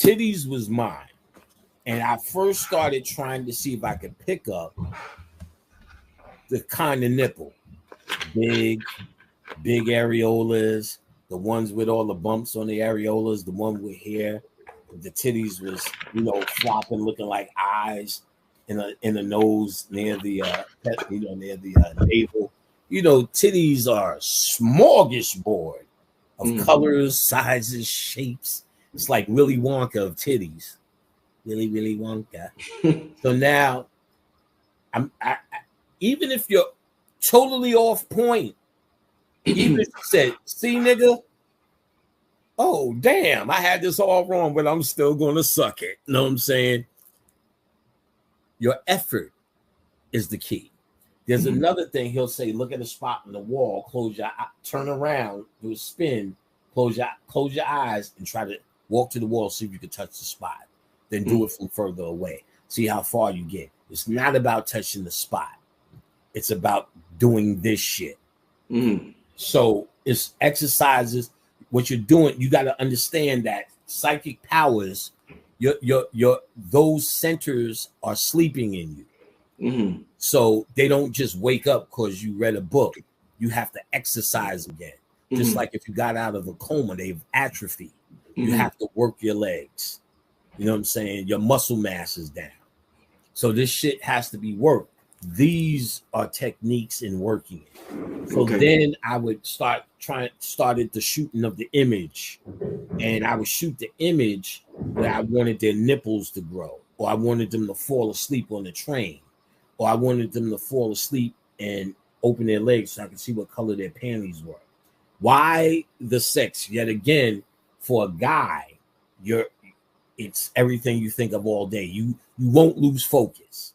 titties was mine. And I first started trying to see if I could pick up the kind of nipple. Big areolas, the ones with all the bumps on the areolas, the one with hair. The titties was, flopping, looking like eyes in the nose near the near the navel. Titties are a smorgasbord of colors, sizes, shapes. It's like Willy Wonka of titties. Willy Wonka. So now, I even if you're totally off point, even if you said, "See, nigga, oh damn, I had this all wrong, but I'm still gonna suck it." You know what I'm saying? Your effort is the key. There's another thing he'll say: look at a spot on the wall, close your eye, turn around, do a spin, close your eyes, and try to walk to the wall, see if you can touch the spot. Then do it from further away. See how far you get. It's not about touching the spot. It's about doing this shit. So it's exercises. What you're doing, you got to understand that psychic powers, your those centers are sleeping in you. So they don't just wake up because you read a book. You have to exercise again. Just like if you got out of a coma, they've atrophied. You have to work your legs. You know what I'm saying? Your muscle mass is down. So this shit has to be worked. These are techniques in working it. So then I would started the shooting of the image. And I would shoot the image where I wanted their nipples to grow, or I wanted them to fall asleep on the train, or I wanted them to fall asleep and open their legs so I could see what color their panties were. Why the sex? Yet again, for a guy, it's everything you think of all day. You won't lose focus.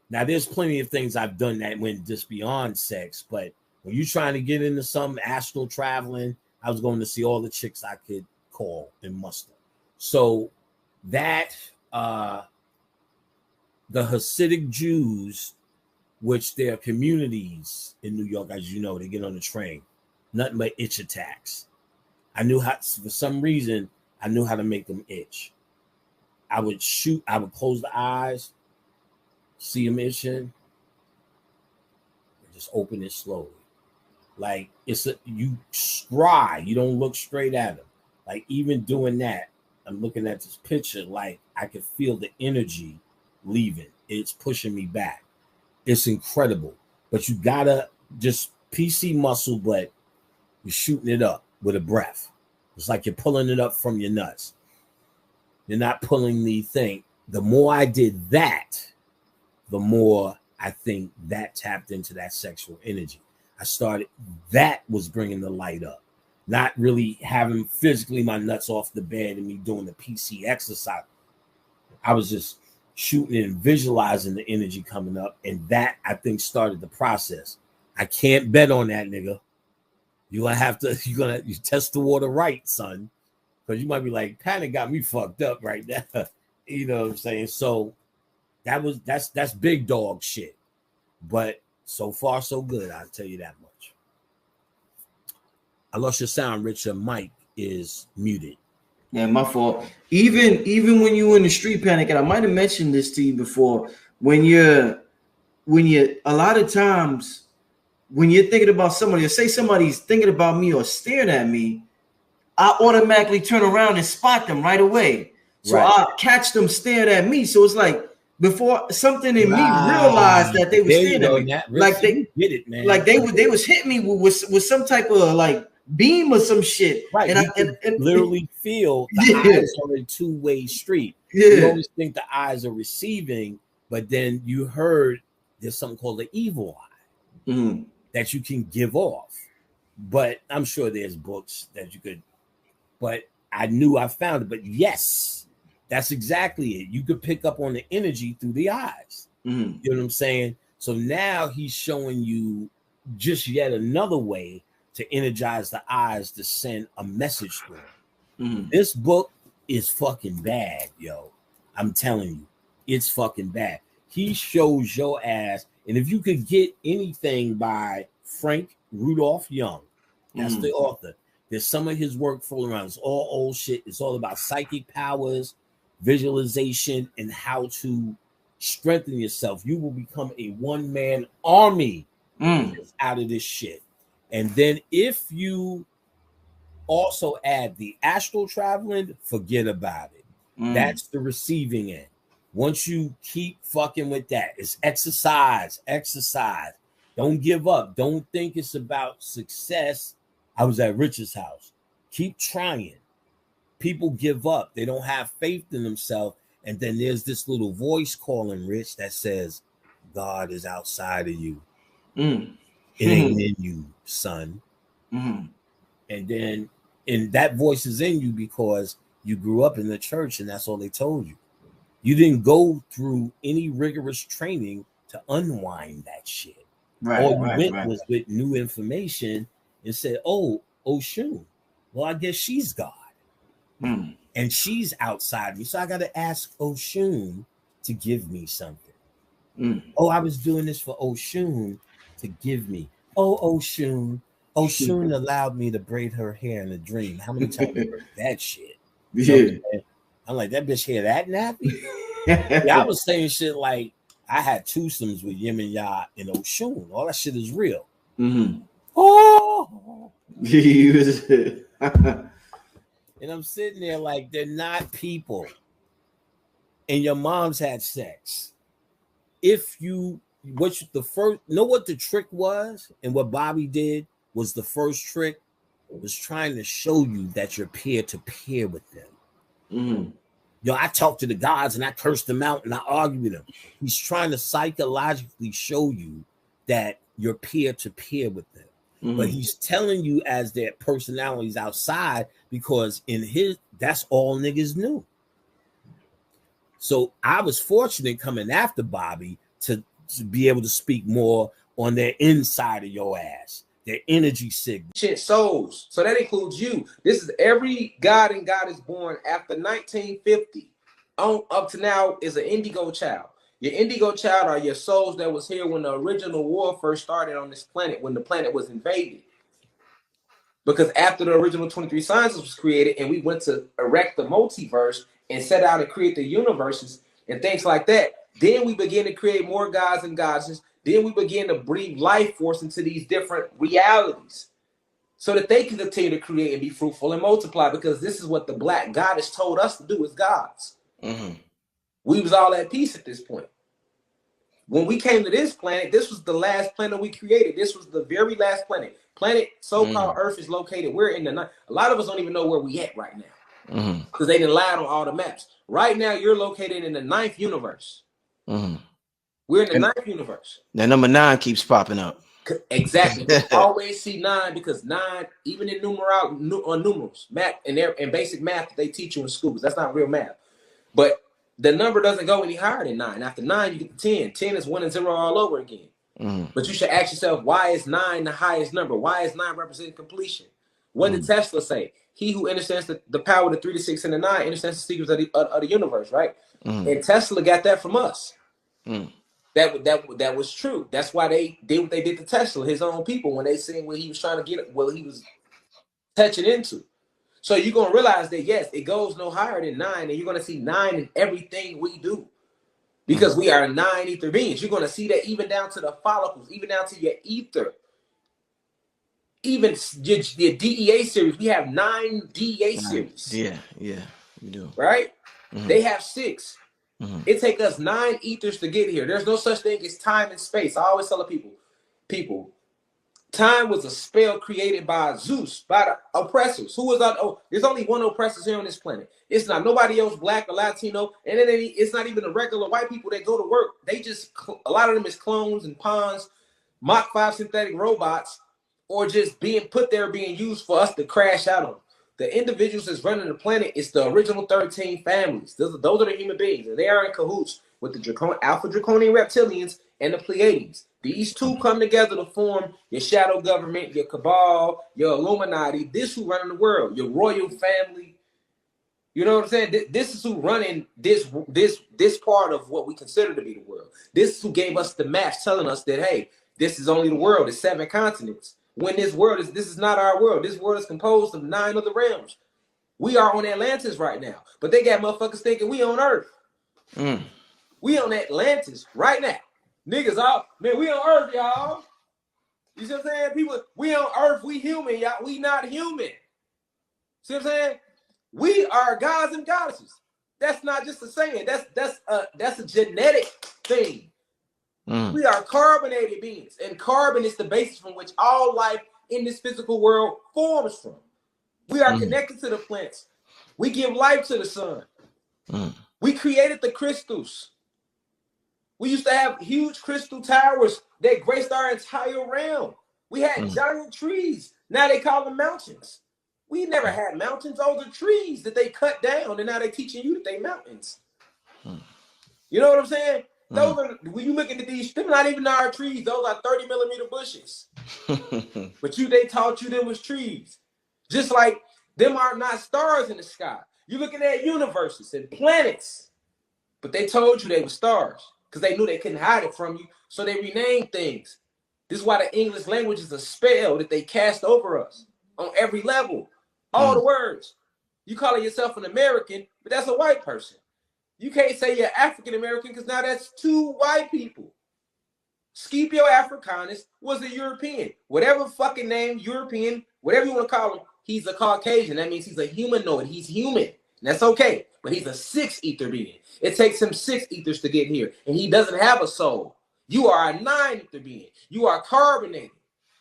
Now, there's plenty of things I've done that went just beyond sex, but when you're trying to get into some astral traveling, I was going to see all the chicks I could call and muster. So that the Hasidic Jews, which their communities in New York, as you know, they get on the train, nothing but itch attacks. I knew how, for some reason, I knew how to make them itch. I would close the eyes, see them itching, and just open it slowly. Like you scry, you don't look straight at them. Like even doing that, I'm looking at this picture, like I could feel the energy leaving. It's pushing me back. It's incredible. But you gotta just PC muscle, but you're shooting it up with a breath. It's like you're pulling it up from your nuts. You're not pulling the thing. The more I did that, the more I think that tapped into that sexual energy. That was bringing the light up. Not really having physically my nuts off the bed and me doing the PC exercise. I was just shooting and visualizing the energy coming up. And that, I think, started the process. I can't bet on that, nigga. You test the water right, son. Because you might be like, Panic got me fucked up right now. You know what I'm saying? So that's big dog shit. But so far, so good. I'll tell you that much. I lost your sound, Rich. Your mic is muted. Yeah, my fault. Even when you in the street, Panic, and I might have mentioned this to you before, when you're a lot of times when you're thinking about somebody, or say somebody's thinking about me or staring at me, I automatically turn around and spot them right away. So right. I catch them staring at me. So it's like before something in me realized that they were staring at me. Like they did it, man. Like they was hitting me with some type of like beam or some shit. Right. And literally feel the eyes are a two-way street. Yeah. You always think the eyes are receiving, but then you heard there's something called the evil eye that you can give off. But I'm sure there's books that you could. But I knew I found it. But yes, that's exactly it. You could pick up on the energy through the eyes. You know what I'm saying? So now he's showing you just yet another way to energize the eyes to send a message through. This book is fucking bad, yo. I'm telling you, it's fucking bad. He shows your ass. And if you could get anything by Frank Rudolph Young, that's the author. There's some of his work floating around. It's all old shit. It's all about psychic powers, visualization, and how to strengthen yourself. You will become a one-man army out of this shit. And then if you also add the astral traveling, forget about it. That's the receiving end. Once you keep fucking with that, it's exercise. Don't give up. Don't think it's about success. I was at Rich's house. Keep trying. People give up. They don't have faith in themselves. And then there's this little voice calling Rich that says, God is outside of you. It ain't in you, son. And then, and that voice is in you because you grew up in the church and that's all they told you. You didn't go through any rigorous training to unwind that shit. All you went was with new information and said, oh, Oshun, well, I guess she's God. And she's outside me. So I got to ask Oshun to give me something. Oh, I was doing this for Oshun to give me. Oh, Oshun allowed me to braid her hair in a dream. How many times you heard that shit? Yeah. I'm like, that bitch hair that nappy? Yeah, I was saying shit like, I had twosomes with Yim and Ya and Oshun. All that shit is real. Oh! And I'm sitting there like, they're not people. And your mom's had sex. If you, what the trick was, and what Bobby did was the first trick was trying to show you that you're peer to peer with them. Yo, I talked to the gods and I cursed them out and I argued with them. He's trying to psychologically show you that you're peer to peer with them. But he's telling you as their personalities outside because that's all niggas knew. So I was fortunate coming after Bobby to be able to speak more on their inside of your ass, their energy signal. Shit, souls. So that includes you. This is every god and goddess born after 1950 on up to now is an indigo child. Your indigo child are your souls that was here when the original war first started on this planet, when the planet was invaded. Because after the original 23 sciences was created and we went to erect the multiverse and set out to create the universes and things like that, then we began to create more gods and goddesses. Then we began to breathe life force into these different realities so that they can continue to create and be fruitful and multiply, because this is what the black goddess told us to do as gods. We was all at peace at this point. When we came to this planet, this was the last planet we created. This was the very last planet. Planet so-called Earth is located. We're in the ninth. A lot of us don't even know where we at right now because they didn't lie on all the maps. Right now, you're located in the 9th universe. We're in the 9th universe. The number 9 keeps popping up. Exactly. We always see 9 because 9, even in numerals, math and basic math that they teach you in schools, that's not real math. But the number doesn't go any higher than 9. After 9, you get to 10. 10 is 1 and 0 all over again. But you should ask yourself, why is 9 the highest number? Why is 9 representing completion? What did Tesla say? He who understands the power of the 3, the 6, and the 9 understands the secrets of the universe, right? And Tesla got that from us. That was true. That's why they did what they did to Tesla, his own people, when they seen what he was trying to get, what he was touching into. So you're going to realize that, yes, it goes no higher than 9, and you're going to see 9 in everything we do because we are 9 ether beings. You're going to see that even down to the follicles, even down to your ether. Even your DEA series, we have 9 DEA series. Yeah, we do. Right? They have 6. It takes us 9 ethers to get here. There's no such thing as time and space. I always tell the people, time was a spell created by Zeus, by the oppressors. Who was on? Oh, there's only one oppressor here on this planet. It's not nobody else, black or Latino, and it's not even the regular white people that go to work. They just, a lot of them is clones and pawns, Mach 5 synthetic robots, or just being put there, being used for us to crash out on. The individuals that's running the planet is the original 13 families. Those are the human beings, and they are in cahoots with the Alpha Draconian reptilians and the Pleiades. These two come together to form your shadow government, your cabal, your Illuminati. This who running the world, your royal family. You know what I'm saying? This is who running this part of what we consider to be the world. This is who gave us the maps telling us that, hey, this is only the world. It's 7 continents. when this is not our world. This world is composed of 9 other realms. We are on Atlantis right now, but they got motherfuckers thinking we on Earth. We on Atlantis right now. Niggas all, man, we on Earth, y'all. You see what I'm saying? People, we on Earth, we human, y'all. We not human. See what I'm saying? We are gods and goddesses. That's not just a saying. That's a genetic thing. We are carbonated beings, and carbon is the basis from which all life in this physical world forms from. We are connected to the plants. We give life to the sun. We created the crystals. We used to have huge crystal towers that graced our entire realm. We had giant trees. Now they call them mountains. We never had mountains. Those are trees that they cut down, and now they're teaching you that they mountains. You know what I'm saying? Those are, when you look at these, they're not even our trees. Those are 30mm bushes. But they taught you them was trees. Just like them are not stars in the sky. You're looking at universes and planets. But they told you they were stars because they knew they couldn't hide it from you. So they renamed things. This is why the English language is a spell that they cast over us on every level. All the words. You calling yourself an American, but that's a white person. You can't say you're African American because now that's 2 white people. Scipio Africanus was a European. Whatever fucking name, European, whatever you want to call him, he's a Caucasian. That means he's a humanoid. He's human. And that's okay. But he's a 6 ether being. It takes him 6 ethers to get here. And he doesn't have a soul. You are a 9 ether being. You are carbonated.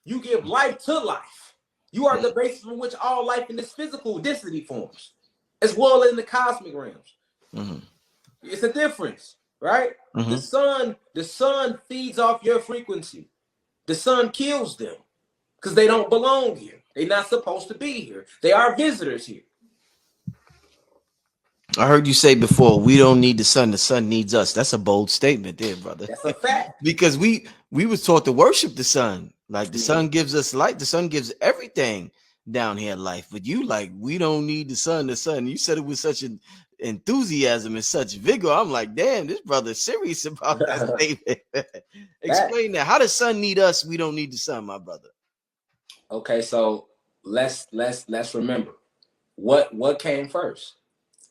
You give life to life. You are the basis from which all life in this physical density forms, as well as in the cosmic realms. It's a difference, right? The sun feeds off your frequency. The sun kills them because they don't belong here. They're not supposed to be here. They are visitors here. I heard you say before, we don't need the sun needs us. That's a bold statement there, brother. That's a fact. Because we was taught to worship the sun. Like the sun gives us light. The sun gives everything down here life. But you like, we don't need the sun. You said it with such an enthusiasm and such vigor. I'm like, damn, this brother's serious about that statement. Explain that. How does sun need us? We don't need the sun, my brother. Okay, so let's remember what came first.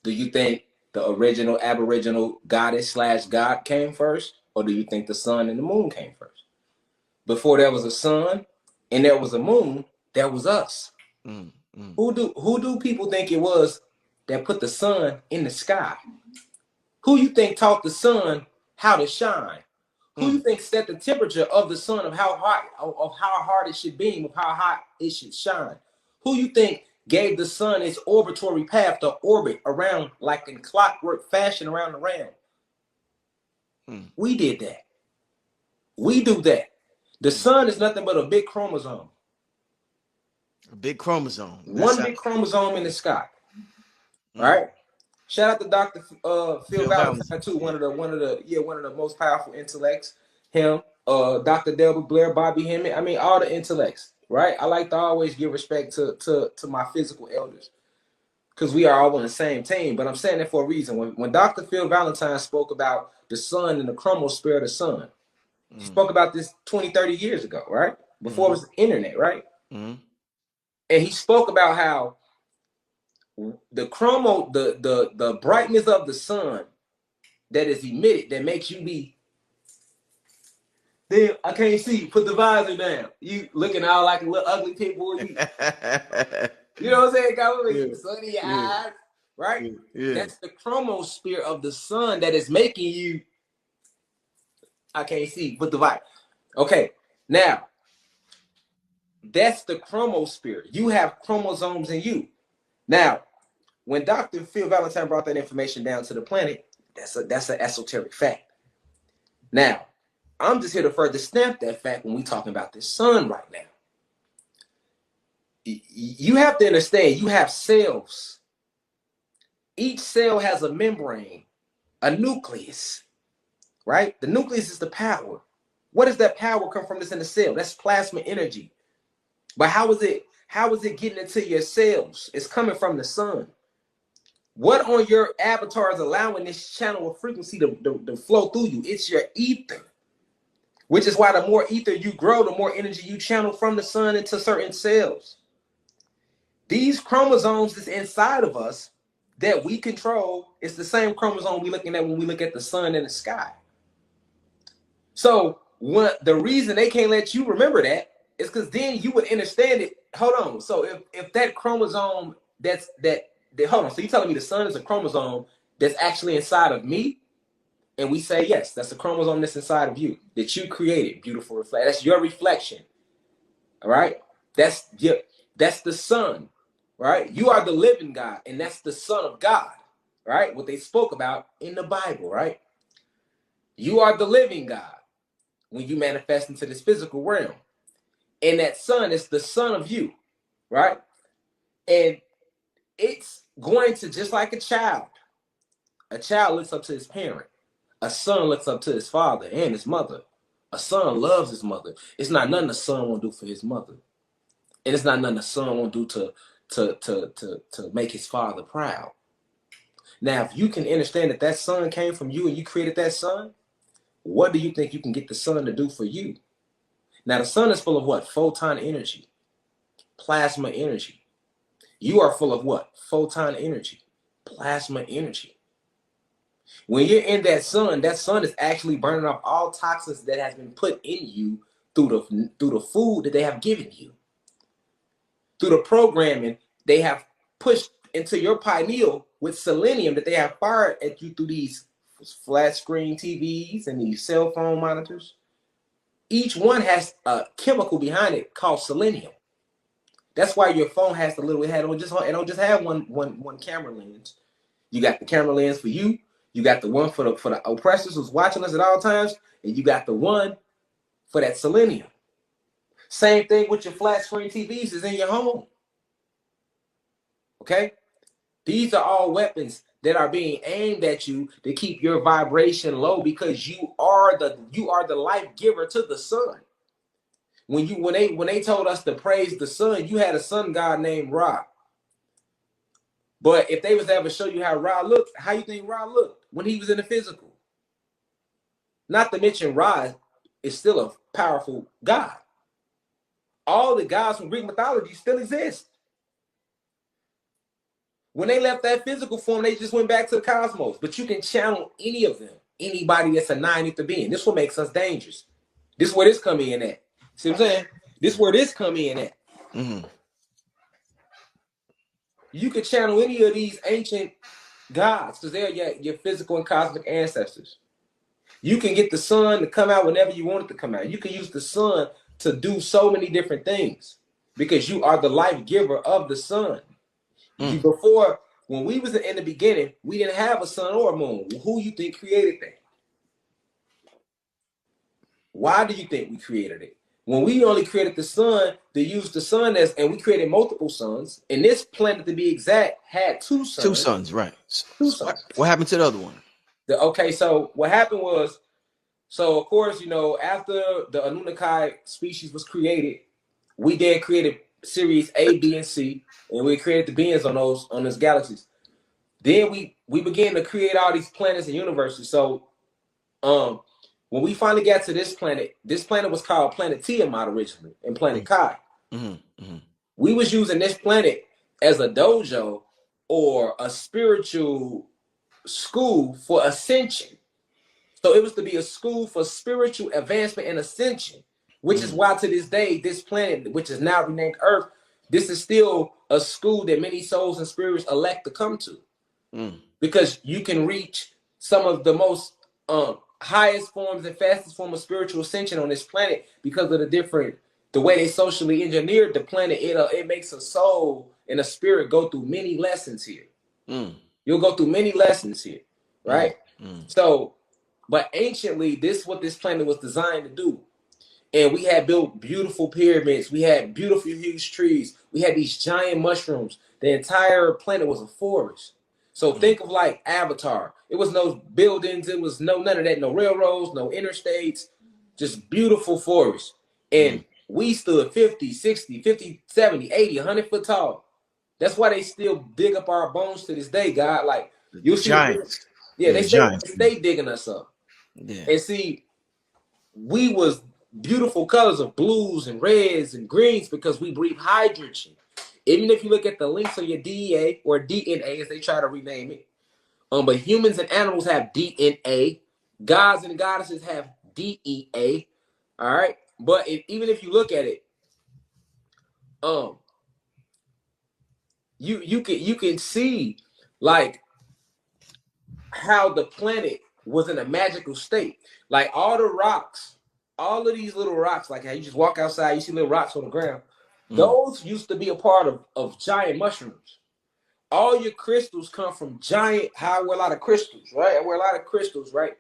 Do you think the original aboriginal goddess / god came first, or do you think the sun and the moon came first? Before there was a sun and there was a moon, there was us. Who do people think it was that put the sun in the sky? Who you think taught the sun how to shine? Who you think set the temperature of the sun of how hard it should beam, of how hot it should shine? Who you think gave the sun its orbitatory path to orbit around like in clockwork fashion around the realm? We did that. We do that. The sun is nothing but a big chromosome. A big chromosome. One big chromosome in the sky. Right? Shout out to Dr. Phil Valentine too, one of the most powerful intellects. Him, Dr. Delbert Blair, Bobby Hemmett. I mean, all the intellects, right? I like to always give respect to my physical elders because we are all on the same team. But I'm saying that for a reason. When Dr. Phil Valentine spoke about the sun and the chromosphere of the sun, he spoke about this 20, 30 years ago, right? Before it was the internet, right? And he spoke about how the brightness of the sun that is emitted that makes you be. Then I can't see. Put the visor down. You looking all like a little ugly pit bull. You know what I'm saying? Got sun in your eyes, right? That's the chromosphere of the sun that is making you. I can't see. Put the visor. Okay, now that's the chromosphere. You have chromosomes in you. Now, when Dr. Phil Valentine brought that information down to the planet, that's an esoteric fact. Now, I'm just here to further stamp that fact when we're talking about this sun right now. You have to understand, you have cells. Each cell has a membrane, a nucleus, right? The nucleus is the power. Where does that power come from that's in the cell? That's plasma energy. But how is it getting into your cells? It's coming from the sun. What on your avatar is allowing this channel of frequency to flow through you? It's your ether. which is why the more ether you grow, the more energy you channel from the sun into certain cells. These chromosomes that's inside of us that we control is the same chromosome we're looking at when we look at the sun in the sky. So the reason they can't let you remember that is because then you would understand it. Hold on. So if that chromosome hold on. So you're telling me the sun is a chromosome that's actually inside of me? And we say, yes, that's a chromosome that's inside of you that you created. Beautiful reflection. That's your reflection. All right. That's the sun. Right? You are the living God, and that's the Son of God, right? What they spoke about in the Bible, right? You are the living God when you manifest into this physical realm. And that Son is the Son of you, right? And it's going to, just like a child looks up to his parent. A son looks up to his father and his mother. A son loves his mother. It's not nothing a son won't do for his mother. And it's not nothing a son won't do to make his father proud. Now, if you can understand that son came from you and you created that son, what do you think you can get the sun to do for you? Now, the sun is full of what? Photon energy, plasma energy. You are full of what? Photon energy, plasma energy. When you're in that sun is actually burning off all toxins that has been put in you through the food that they have given you. Through the programming they have pushed into your pineal with selenium that they have fired at you through these flat screen TVs and these cell phone monitors. Each one has a chemical behind it called selenium. That's why your phone has the little, it don't just have one camera lens. You got the camera lens for you. You got the one for the oppressors who's watching us at all times, and you got the one for that selenium. Same thing with your flat screen TVs is in your home. Okay? These are all weapons that are being aimed at you to keep your vibration low because you are the life giver to the sun. When they told us to praise the sun, you had a sun god named Ra. But if they was to ever show you how Ra looked, how you think Ra looked when he was in the physical? Not to mention Ra is still a powerful god. All the gods from Greek mythology still exist. When they left that physical form, they just went back to the cosmos. But you can channel any of them, anybody that's a nine-ether being. This is what makes us dangerous. This is where this come in at. See what I'm saying? This is where this come in at. Mm-hmm. You can channel any of these ancient gods because they're your physical and cosmic ancestors. You can get the sun to come out whenever you want it to come out. You can use the sun to do so many different things because you are the life giver of the sun. Before, when we was in the beginning, we didn't have a sun or a moon. Who you think created that? Why do you think we created it? When we only created the sun, they used the sun and we created multiple suns. And this planet, to be exact, had two suns. Two suns, right. Two suns. What happened to the other one? So what happened was, of course, after the Anunnaki species was created, we then created series A, B, and C, and we created the beings on those galaxies. Then we began to create all these planets and universes. So when we finally got to this planet was called Planet Tiamat originally, and Planet Kai. Mm-hmm. Mm-hmm. We was using this planet as a dojo or a spiritual school for ascension. So it was to be a school for spiritual advancement and ascension, which is why to this day, this planet, which is now renamed Earth, this is still a school that many souls and spirits elect to come to. Because you can reach some of the most highest forms and fastest form of spiritual ascension on this planet because of the way they socially engineered the planet. It makes a soul and a spirit go through many lessons here. You'll go through many lessons here, right? So, but anciently, this is what this planet was designed to do. And we had built beautiful pyramids. We had beautiful huge trees. We had these giant mushrooms. The entire planet was a forest. So think of like Avatar. It was no buildings. It was none of that. No railroads, no interstates, just beautiful forests. And we stood 50, 60, 50, 70, 80, 100 foot tall. That's why they still dig up our bones to this day, God. Like, you'll see. Giants. Yeah, they stay digging us up. Yeah. And see, we was beautiful colors of blues and reds and greens because we breathe hydrogen. Even if you look at the links of your DEA or DNA, as they try to rename it, but humans and animals have DNA. Gods and goddesses have DEA. All right, but even if you look at it, you can see like how the planet was in a magical state. Like all the rocks, all of these little rocks, like how you just walk outside, you see little rocks on the ground. Those used to be a part of giant mushrooms. All your crystals come from giant, how I wear a lot of crystals, right? I wear a lot of crystals, right?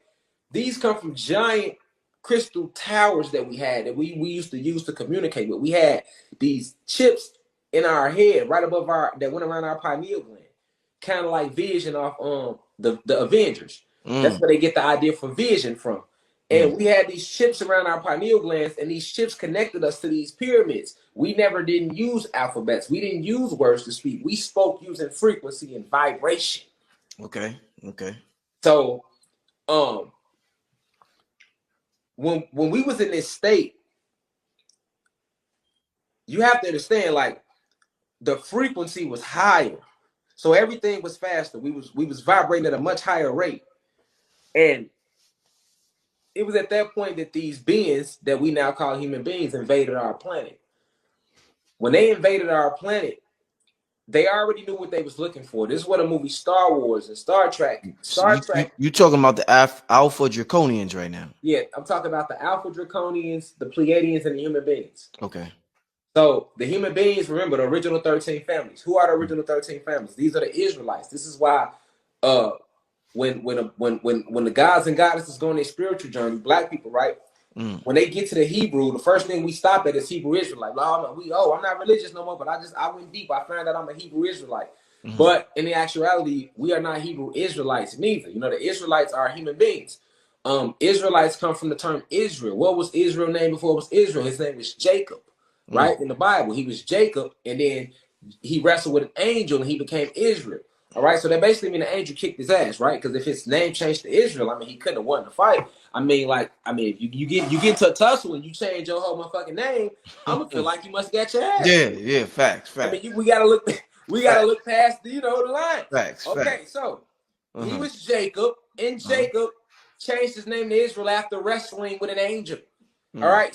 These come from giant crystal towers that we had that we used to use to communicate with. We had these chips in our head right above that went around our pineal gland, kind of like Vision off the Avengers. That's where they get the idea for Vision from. And we had these chips around our pineal glands, and these chips connected us to these pyramids. We never didn't use alphabets. We didn't use words to speak. We spoke using frequency and vibration. Okay. So, when we was in this state, you have to understand, like, the frequency was higher, so everything was faster. We was vibrating at a much higher rate, and it was at that point that these beings that we now call human beings invaded our planet. When they invaded our planet, they already knew what they was looking for. This is what a movie Star Wars and Star Trek. You talking about the Alpha Draconians right now? Yeah, I'm talking about the Alpha Draconians, the Pleiadians, and the human beings. Okay. So the human beings, remember the original 13 families. Who are the original 13 families? These are the Israelites. This is why when the gods and goddesses go on their spiritual journey, black people, right? When they get to the Hebrew, the first thing we stop at is Hebrew Israelite. I'm not religious no more, but I went deep. I found out I'm a Hebrew Israelite. But in the actuality, we are not Hebrew Israelites neither. You know, the Israelites are human beings. Israelites come from the term Israel. What was Israel named before it was Israel? His name was Jacob, right? In the Bible, he was Jacob, and then he wrestled with an angel and he became Israel. All right, so that basically means the angel kicked his ass, right? Because if his name changed to Israel, I mean, he couldn't have won the fight. If you get into a tussle and you change your whole motherfucking name, I'm gonna feel like you must have got your ass. Yeah, facts. I mean, we gotta look past the line. Facts. Okay, so he was Jacob, and Jacob changed his name to Israel after wrestling with an angel. All right.